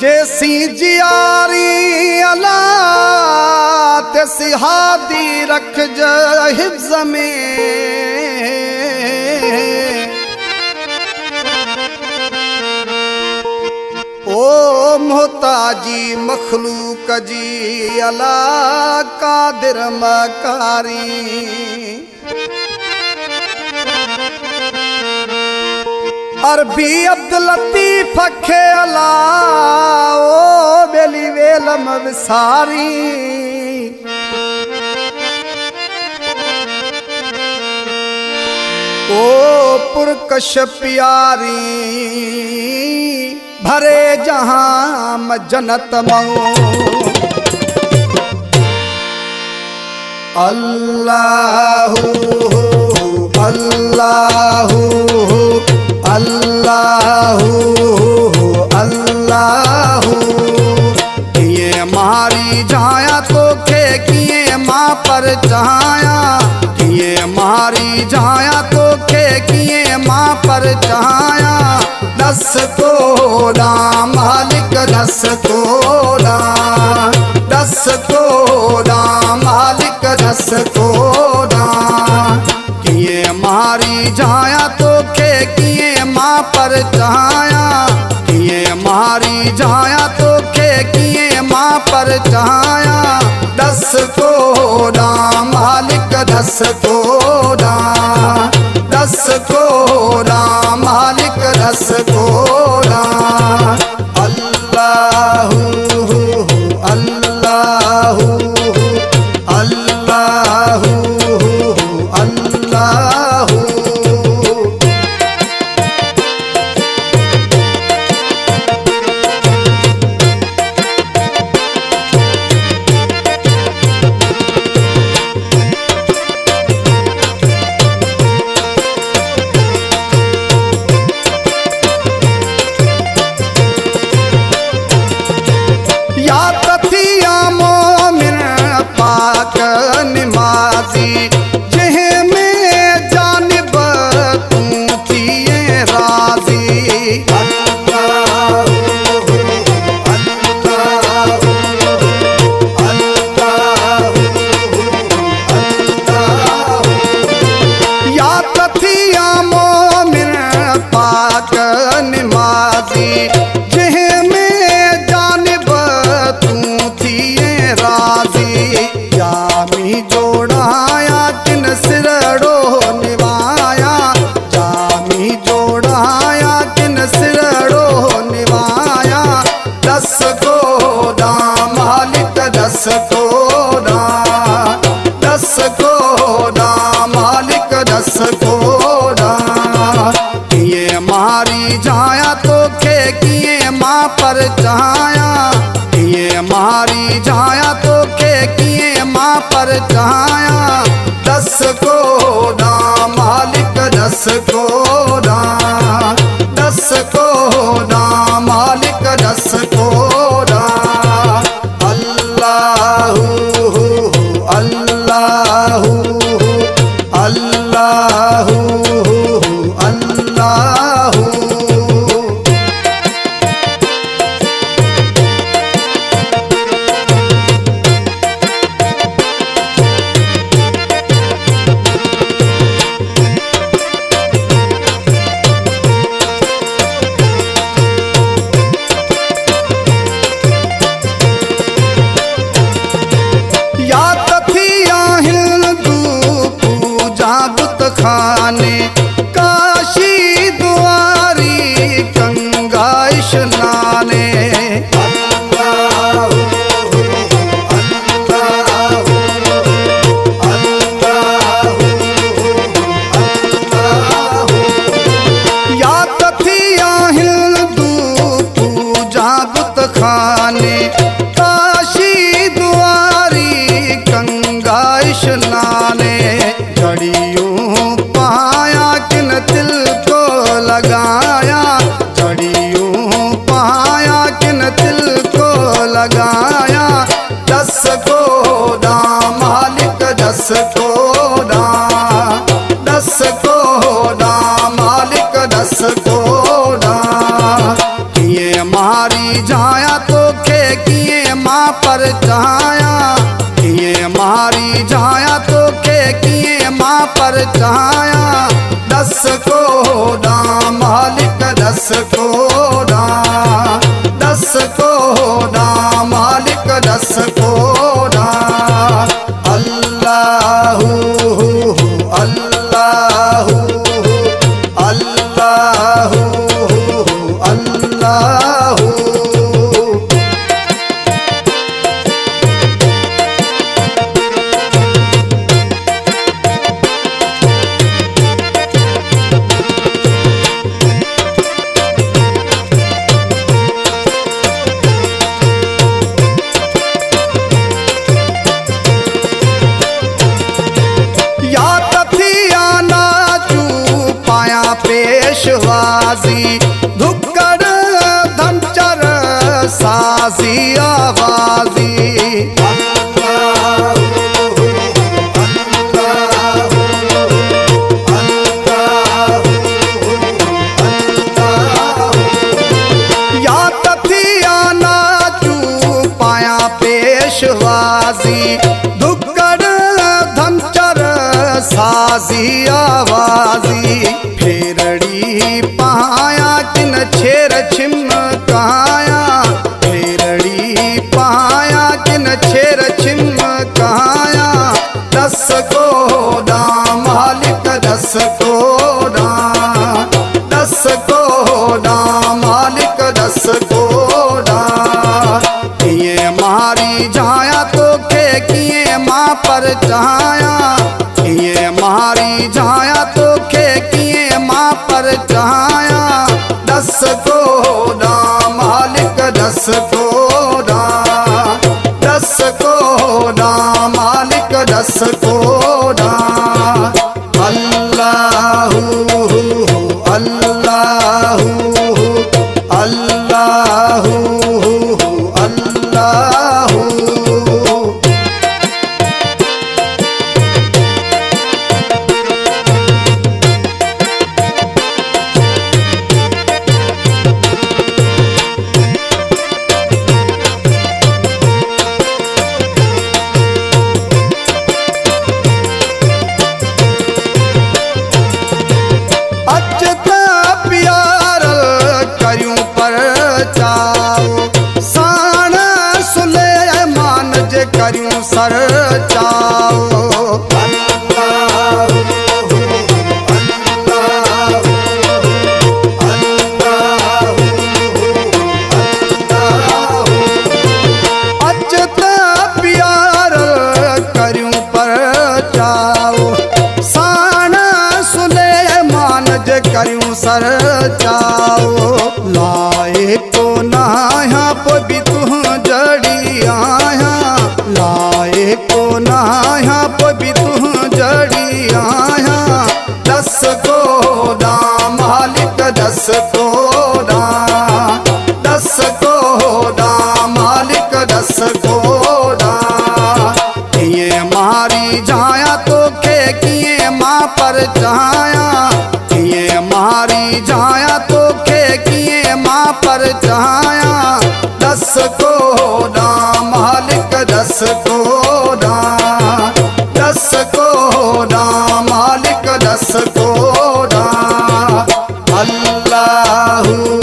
जैसी जियारी अला ते सिहादी रख जा हिफ्ज़ में। ओ मोहताजी मखलूक जी अला कादिर मकारी। अरबी अब्दुल लतीफ खे अला ओ बेली वेलम विसारी। ओ पुरकश प्यारी भरे जहां मजनत मऊ। अल्लाहू अल्लाहू अल्लाहू अल्लाहू। किए मारी जाया तो खे किए माँ पर चाया। किए मारी जाया तो खे किए माँ पर चाया। दस तोड़ा मालिक दस तोड़ा। दस तोड़ा मालिक दस तोड़ा। किए मारी जाया तो खे किए माँ पर चाया। किए मारी जाया तो खे किए माँ पर चाया। दस तोड़ा मालिक दस तोड़ा। दस तोड़ा मालिक दस तोड़ा। अल्लाहू अल्लाहू अल्लाहू अल्लाहू। निमाजी जिह में जानिब तू थिए राजी। अल्लाहू अल्लाहू अल्लाहू अल्लाहू। या तथिया मोमिन पाक निमाजी जिह में जानिब तू थिए राजी। जामी जोड़ाया किन सिरड़ो निवाया। जामी जोड़ाया किन सिरड़ो निवाया। दस कोड़ा मालिक दस कोड़ा। दस कोड़ा मालिक दस कोड़ा। किए मारी जाया तो खे किए माँ पर चाया। किए मारी जाया तो खे किए माँ पर चाया। दस कोड़ा मालिक दस कोड़ा। दस कोड़ा मालिक दस कोड़ा। अल्लाहू अल्लाहू अल्लाहू अल्लाहू। खाने काशी द्वारी गंगा स्नाने। अल्लाहू अल्लाहू अल्लाहू अल्लाहू। या तथिया हिंदू पूजा बुत खाने काशी द्वारी गंगा स्नाने। जड़ियों पाया किन दिल को लगाया। जड़ियों पाया किन दिल को लगाया। दस कोड़ा मालिक दस कोड़ा। दस कोड़ा मालिक दस कोड़ा। किए माँ मारी जाया तोखे कीअं मां पर चाया, कीअं मारी जाया तोखे कीअं मां पर चाया। दस कोड़ा मालिक दस कोड़ा, दस कोड़ा मालिक दस कोड़ा। अल्लाहू अल्लाहू अल्लाहू अल्लाहू। पेशवाजी धुक्कड़ धमचर साजी आवाजी। या तथिया नाचू पाया पेशवाजी धुक्कड़ धमचर साजी आवाजी। फेरड़ी पाया किन छेर छिमकाया, फेरड़ी पाया किन छेर छिमकाया। दस कोड़ा मालिक दस कोड़ा, दस कोड़ा मालिक दस कोड़ा। कीअं मारी जाया तोखे कीअं मां पर चाया, कीअं मारी जाया तोखे कीअं मां पर चाया। दस कोड़ा मालिक दस कोड़ा, दस कोड़ा मालिक दस कोड़ा। अल्लाहू अल्लाहू अल्लाहू अल्लाहू। करियूं सर चाओ। अचत प्यार करियूं पर चाओ, साण सुलेमान जे करियूं सर चाओ। लाए को नाया पोइ बि तूं जड़ी आया, लाए को नाया पोइ बि तूं जड़ी आया। दस कोड़ा मालिक दस कोड़ा, दस कोड़ा मालिक दस कोड़ा। कीअं मारी जाया तोखे कीअं मां पर चाया, कीअं मारी जाया तोखे कीअं मां पर चाया। दस कोड़ा मालिक दस कोड़ा, दस कोड़ा मालिक दस कोड़ा। अल्लाहू